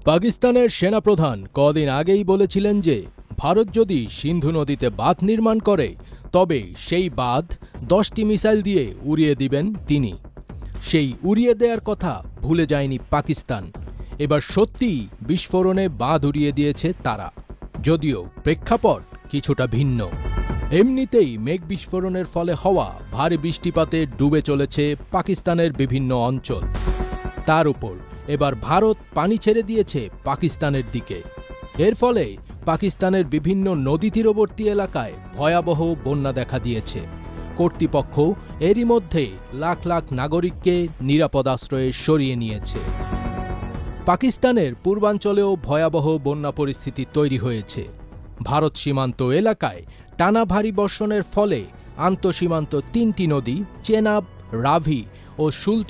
পাকিস্তানের সেনাপ্রধান কদিন আগেই বলেছিলেন যে ভারত যদি সিন্ধু নদীতে বাঁধ নির্মাণ করে তবে সেই বাঁধ 10টি মিসাইল দিয়ে উড়িয়ে দিবেন তিনি। সেই উড়িয়ে দেওয়ার কথা ভুলে যায়নি পাকিস্তান। এবার সত্যিই বিস্ফোরণে বাঁধ উড়িয়ে দিয়েছে তারা, যদিও প্রেক্ষাপট কিছুটা ভিন্ন। এমনিতেই মেঘ বিস্ফোরণের ফলে হওয়া ভারী বৃষ্টিপাতে ডুবে চলেছে পাকিস্তানের বিভিন্ন অঞ্চল। তার উপর এবার ভারত পানি ছেড়ে দিয়েছে পাকিস্তানের দিকে। এর ফলে পাকিস্তানের বিভিন্ন নদী তীরবর্তী এলাকায় ভয়াবহ বন্যা দেখা দিয়েছে। কর্তৃপক্ষ এরই মধ্যে লাখ লাখ নাগরিককে নিরাপদ আশ্রয়ে সরিয়ে নিয়েছে। পাকিস্তানের পূর্বাঞ্চলেও ভয়াবহ বন্যা পরিস্থিতি তৈরি হয়েছে। ভারত সীমান্ত এলাকায় টানা ভারী বর্ষণের ফলে আন্তঃসীমান্ত 3টি নদী চেনাব, রাভি ও সুলতে